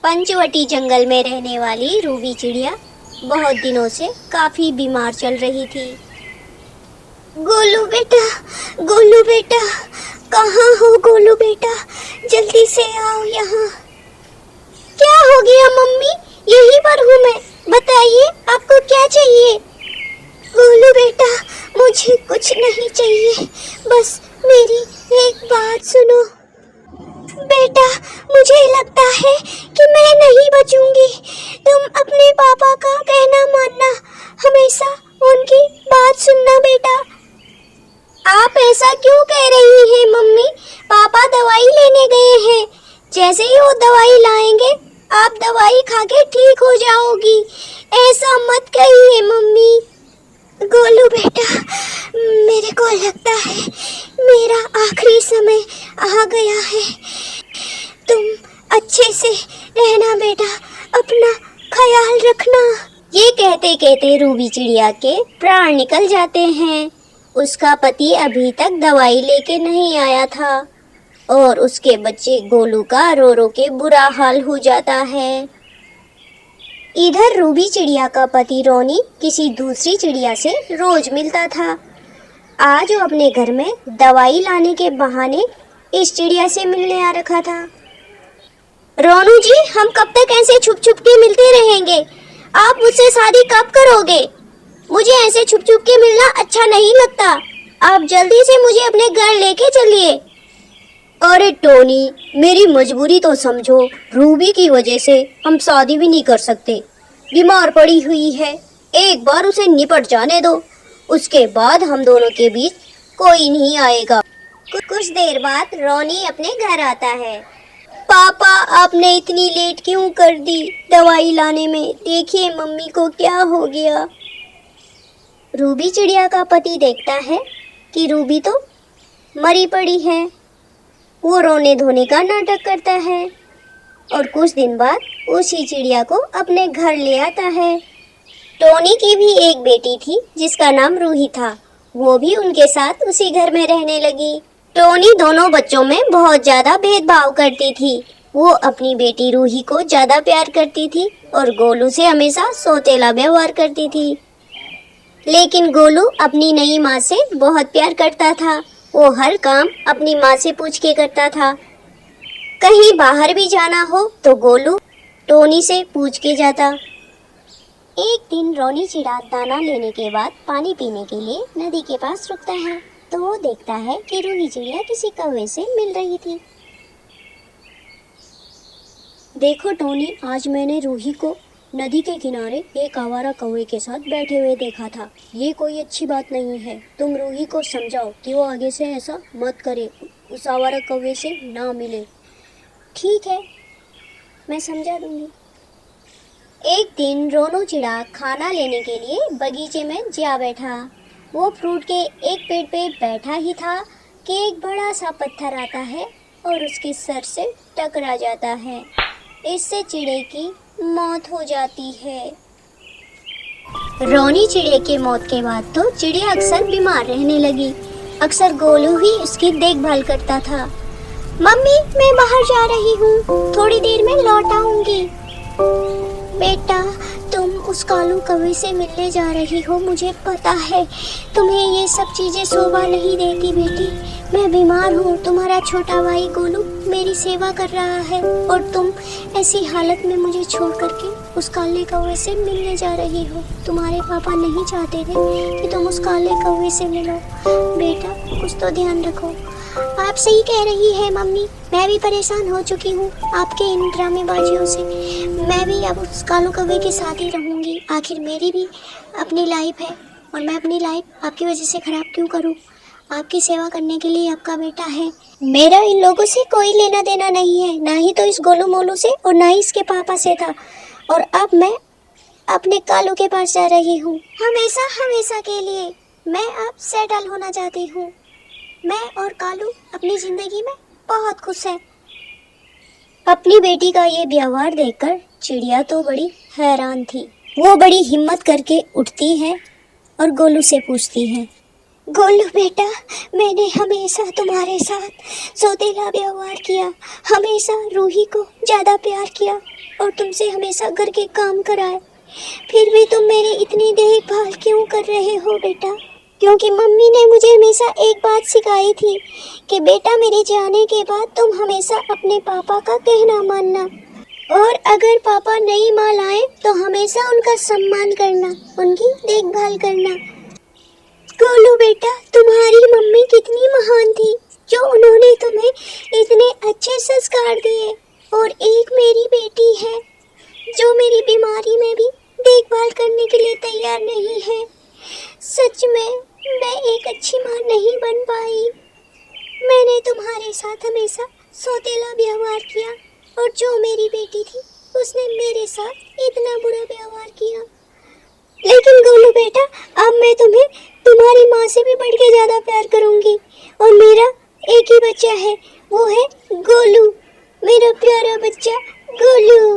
पंचवटी जंगल में रहने वाली रूबी चिड़िया बहुत दिनों से काफी बीमार चल रही थी। गोलू बेटा, कहाँ हो गोलू बेटा? जल्दी से आओ यहाँ। क्या हो गया मम्मी? यहीं पर हूँ मैं, बताइए आपको क्या चाहिए? गोलू बेटा, मुझे कुछ नहीं चाहिए, बस मेरी एक बात सुनो। बेटा, मुझे लगता है कि मैं नहीं बचूंगी। तुम अपने पापा का कहना मानना, हमेशा उनकी बात सुनना बेटा। आप ऐसा क्यों कह रही हैं मम्मी? पापा दवाई लेने गए हैं, जैसे ही वो दवाई लाएंगे आप दवाई खा के ठीक हो जाओगी। ऐसा मत कहिए मम्मी। गोलू बेटा, मेरे को लगता है मेरा आखिरी समय आ गया है। तुम अच्छे से रहना बेटा, अपना ख्याल रखना। ये कहते कहते रूबी चिड़िया के प्राण निकल जाते हैं। उसका पति अभी तक दवाई लेके नहीं आया था और उसके बच्चे गोलू का रो रो के बुरा हाल हो जाता है। इधर रूबी चिड़िया का पति रोनी किसी दूसरी चिड़िया से रोज मिलता था। आज वो अपने घर में दवाई लाने के बहाने इस चिड़िया से मिलने आ रखा था। रोनू जी, हम कब तक ऐसे छुप छुप के मिलते रहेंगे? आप मुझसे शादी कब करोगे? मुझे ऐसे छुप छुप के मिलना अच्छा नहीं लगता। आप जल्दी से मुझे अपने घर लेके चलिए। अरे टोनी, मेरी मजबूरी तो समझो। रूबी की वजह से हम शादी भी नहीं कर सकते। बीमार पड़ी हुई है, एक बार उसे निपट जाने दो, उसके बाद हम दोनों के बीच कोई नहीं आएगा। कुछ देर बाद रोनी अपने घर आता है। पापा, आपने इतनी लेट क्यों कर दी दवाई लाने में? देखिए मम्मी को क्या हो गया। रूबी चिड़िया का पति देखता है कि रूबी तो मरी पड़ी है। वो रोने धोने का नाटक करता है और कुछ दिन बाद उसी चिड़िया को अपने घर ले आता है। टोनी की भी एक बेटी थी जिसका नाम रूही था। वो भी उनके साथ उसी घर में रहने लगी। टोनी दोनों बच्चों में बहुत ज्यादा भेदभाव करती थी। वो अपनी बेटी रूही को ज्यादा प्यार करती थी और गोलू से हमेशा सौतेला व्यवहार करती थी। लेकिन गोलू अपनी नई माँ से बहुत प्यार करता था। वो हर काम अपनी माँ से पूछ के करता था। कहीं बाहर भी जाना हो तो गोलू टोनी से पूछ के जाता। एक दिन रोनी चिड़ा दाना लेने के बाद पानी पीने के लिए नदी के पास रुकता है तो वो देखता है कि रूही चिड़िया किसी कौवे से मिल रही थी। देखो टोनी, आज मैंने रूही को नदी के किनारे एक आवारा कौवे के साथ बैठे हुए देखा था। ये कोई अच्छी बात नहीं है। तुम रूही को समझाओ कि वो आगे से ऐसा मत करे, उस आवारा कौवे से ना मिले। ठीक है, मैं समझा दूंगी। एक दिन रोनू चिड़ा खाना लेने के लिए बगीचे में जा बैठा। वो फ्रूट के एक पेड़ पे बैठा ही था कि एक बड़ा सा पत्थर आता है और उसके सर से टकरा जाता है। इससे चिड़े की मौत हो जाती है। रोनी चिड़े के मौत के बाद तो चिड़िया अक्सर बीमार रहने लगी। अक्सर गोलू ही उसकी देखभाल करता था। मम्मी, मैं बाहर जा रही हूँ, थोड़ी देर में लौट आऊंगी। बेटा, तुम उस कालू कौवे से मिलने जा रही हो, मुझे पता है। तुम्हें ये सब चीजें शोभा नहीं देती बेटी। मैं बीमार हूँ, तुम्हारा छोटा भाई गोलू मेरी सेवा कर रहा है और तुम ऐसी हालत में मुझे छोड़ करके उस काले कौवे से मिलने जा रही हो। तुम्हारे पापा नहीं चाहते थे कि तुम उस काले कौवे से मिलो। बेटा, कुछ तो ध्यान रखो। आप सही कह रही है मम्मी, मैं भी परेशान हो चुकी हूँ आपके इन ड्रामेबाजियों से। मैं भी अब उस कालू कौवे के साथ ही रहूँगी। आखिर मेरी भी अपनी लाइफ है और मैं अपनी लाइफ आपकी वजह से ख़राब क्यों करूँ? आपकी सेवा करने के लिए आपका बेटा है। मेरा इन लोगों से कोई लेना देना नहीं है, ना ही तो इस गोलू मोलू से और ना ही इसके पापा से था। और अब मैं अपने कालू के पास जा रही हूँ, हमेशा हमेशा के लिए। मैं अब सेटल होना चाहती हूँ। मैं और कालू अपनी जिंदगी में बहुत खुश है। अपनी बेटी का ये व्यवहार देखकर चिड़िया तो बड़ी हैरान थी। वो बड़ी हिम्मत करके उठती है और गोलू से पूछती है, गोलू बेटा, मैंने हमेशा तुम्हारे साथ सौतेला व्यवहार किया, हमेशा रूही को ज़्यादा प्यार किया और तुमसे हमेशा घर के काम कराए। फिर भी तुम मेरी इतनी देखभाल क्यों कर रहे हो बेटा? क्योंकि मम्मी ने मुझे हमेशा एक बात सिखाई थी कि बेटा मेरे जाने के बाद तुम हमेशा अपने पापा का कहना मानना, और अगर पापा नई माल आए तो हमेशा उनका सम्मान करना, उनकी देखभाल करना। गोलू बेटा, तुम्हारी मम्मी कितनी महान थी जो उन्होंने तुम्हें इतने अच्छे संस्कार दिए, और एक मेरी बेटी है जो मेरी बीमारी में भी देखभाल करने के लिए तैयार नहीं है। सच में मैं एक अच्छी माँ नहीं बन पाई। मैंने तुम्हारे साथ हमेशा सौतेला व्यवहार किया, और जो मेरी बेटी थी उसने मेरे साथ इतना बुरा व्यवहार किया। लेकिन गोलू बेटा, अब मैं तुम्हें तुम्हारी माँ से भी बढ़ के ज़्यादा प्यार करूँगी, और मेरा एक ही बच्चा है, वो है गोलू, मेरा प्यारा बच्चा गोलू।